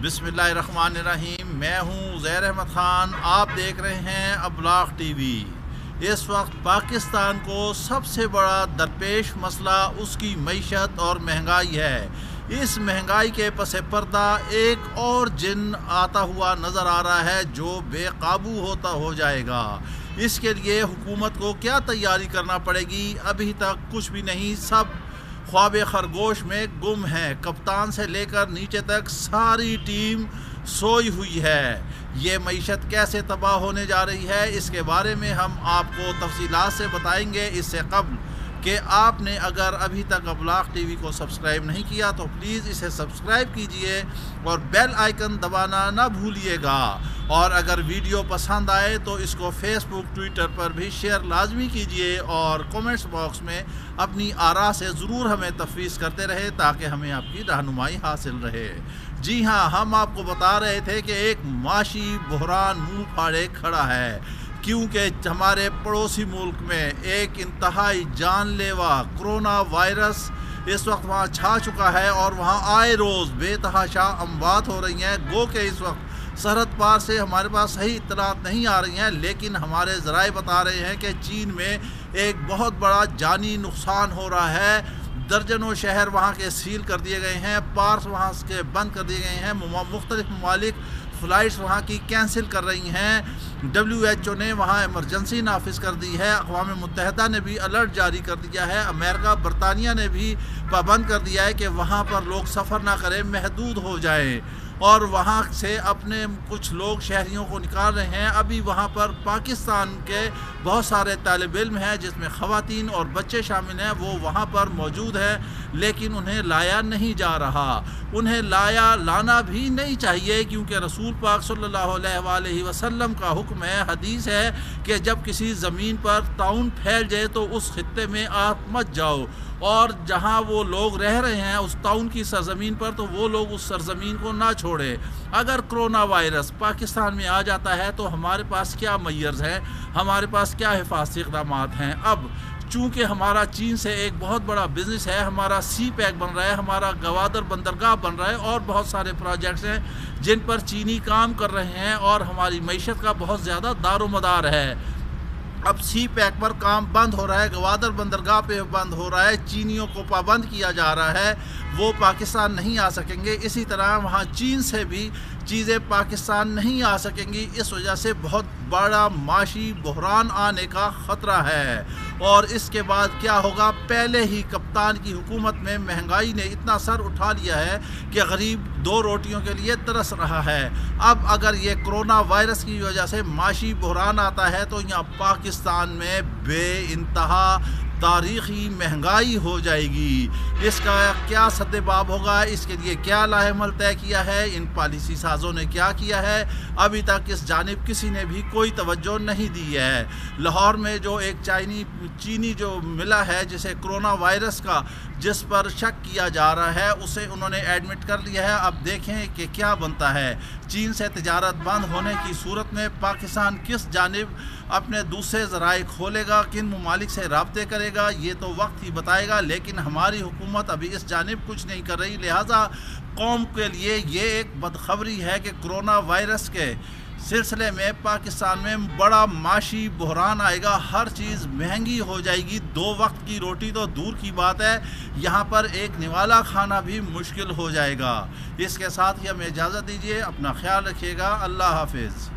बिस्मिल्लाहिर्रहमानिर्रहीम। मैं हूँ ज़ैर अहमद ख़ान। आप देख रहे हैं अबलाग टीवी। इस वक्त पाकिस्तान को सबसे बड़ा दरपेश मसला उसकी मईशत और महंगाई है। इस महंगाई के पस पर्दा एक और जिन आता हुआ नज़र आ रहा है जो बेकाबू हो जाएगा। इसके लिए हुकूमत को क्या तैयारी करना पड़ेगी, अभी तक कुछ भी नहीं। सब ख्वाब खरगोश में गुम है। कप्तान से लेकर नीचे तक सारी टीम सोई हुई है। ये मईशत कैसे तबाह होने जा रही है, इसके बारे में हम आपको तफसीलात से बताएंगे। इससे कबल कि आपने अगर अभी तक अबलाग टीवी को सब्सक्राइब नहीं किया तो प्लीज़ इसे सब्सक्राइब कीजिए और बेल आइकन दबाना ना भूलिएगा। और अगर वीडियो पसंद आए तो इसको फेसबुक ट्विटर पर भी शेयर लाजमी कीजिए और कमेंट्स बॉक्स में अपनी आरा से ज़रूर हमें तफवीज़ करते रहे ताकि हमें आपकी रहनुमाई हासिल रहे। जी हाँ, हम आपको बता रहे थे कि एक माशी बहरान मुँह फाड़े खड़ा है, क्योंकि हमारे पड़ोसी मुल्क में एक इंतहाई जानलेवा कोरोना वायरस इस वक्त वहाँ छा चुका है और वहाँ आए रोज़ बेतहाशा अमवात हो रही हैं। गो के इस वक्त सरहद पार से हमारे पास सही इत्तलात नहीं आ रही हैं, लेकिन हमारे ज़राए बता रहे हैं कि चीन में एक बहुत बड़ा जानी नुकसान हो रहा है। दर्जनों शहर वहाँ के सील कर दिए गए हैं, पार्स वहाँ के बंद कर दिए गए हैं, मुख्तलिफ ममालिक फ़्लाइट्स वहाँ की कैंसिल कर रही हैं। WHO ने वहाँ इमरजेंसी नाफिज कर दी है। अक़वाम मुत्तहिदा ने भी अलर्ट जारी कर दिया है। अमेरिका बरतानिया ने भी पाबंद कर दिया है कि वहाँ पर लोग सफ़र ना करें, महदूद हो जाएं। और वहाँ से अपने कुछ लोग शहरियों को निकाल रहे हैं। अभी वहाँ पर पाकिस्तान के बहुत सारे तालिब इल्म हैं जिसमें ख़वातीन और बच्चे शामिल हैं, वो वहाँ पर मौजूद हैं, लेकिन उन्हें लाया नहीं जा रहा। उन्हें लाना भी नहीं चाहिए, क्योंकि रसूल पाक सल्लल्लाहु अलैहि वसल्लम का हुक्म है, हदीस है कि जब किसी ज़मीन पर ताउन फैल जाए तो उस खित्ते में आप मत जाओ, और जहाँ वो लोग रह रहे हैं उस ताउन की सरजमीन पर, तो वो लोग उस सरजमीन को ना छोड़े। अगर कोरोना वायरस पाकिस्तान में आ जाता है तो हमारे पास क्या मैयर्स हैं, हमारे पास क्या हिफाजती इक़दामात हैं। अब चूँकि हमारा चीन से एक बहुत बड़ा बिज़नेस है, हमारा सी पैक बन रहा है, हमारा गवादर बंदरगाह बन रहा है और बहुत सारे प्रोजेक्ट्स हैं जिन पर चीनी काम कर रहे हैं और हमारी मईशत का बहुत ज़्यादा दारोमदार है। अब सी पैक पर काम बंद हो रहा है, गवादर बंदरगाह पे बंद हो रहा है, चीनियों को पाबंद किया जा रहा है, वो पाकिस्तान नहीं आ सकेंगे। इसी तरह वहाँ चीन से भी चीज़ें पाकिस्तान नहीं आ सकेंगी। इस वजह से बहुत बड़ा माशी बहरान आने का ख़तरा है। और इसके बाद क्या होगा, पहले ही कप्तान की हुकूमत में महंगाई ने इतना सर उठा लिया है कि गरीब दो रोटियों के लिए तरस रहा है। अब अगर ये कोरोना वायरस की वजह से माशी बहरान आता है तो यहाँ पाकिस्तान में बेइंतहा तारीख़ी महंगाई हो जाएगी। इसका क्या सद्देबाब होगा, इसके लिए क्या लाहेमल तय किया है, इन पॉलिसी साज़ों ने क्या किया है, अभी तक इस जानिब किसी ने भी कोई तवज्जो नहीं दी है। लाहौर में जो एक चीनी जो मिला है जिसे कोरोना वायरस का जिस पर शक किया जा रहा है, उसे उन्होंने एडमिट कर लिया है। अब देखें कि क्या बनता है। चीन से तिजारत बंद होने की सूरत में पाकिस्तान किस जानिब अपने दूसरे ज़राए खोलेगा, किन ममालिक से राब्ते करेगा, ये तो वक्त ही बताएगा। लेकिन हमारी हुकूमत अभी इस जानिब कुछ नहीं कर रही। लिहाजा कौम के लिए ये एक बदखबरी है कि कोरोना वायरस के सिलसिले में पाकिस्तान में बड़ा माशी बहरान आएगा। हर चीज़ महंगी हो जाएगी, दो वक्त की रोटी तो दूर की बात है, यहाँ पर एक निवाला खाना भी मुश्किल हो जाएगा। इसके साथ ही हमें इजाज़त दीजिए, अपना ख्याल रखिएगा। अल्लाह हाफिज़।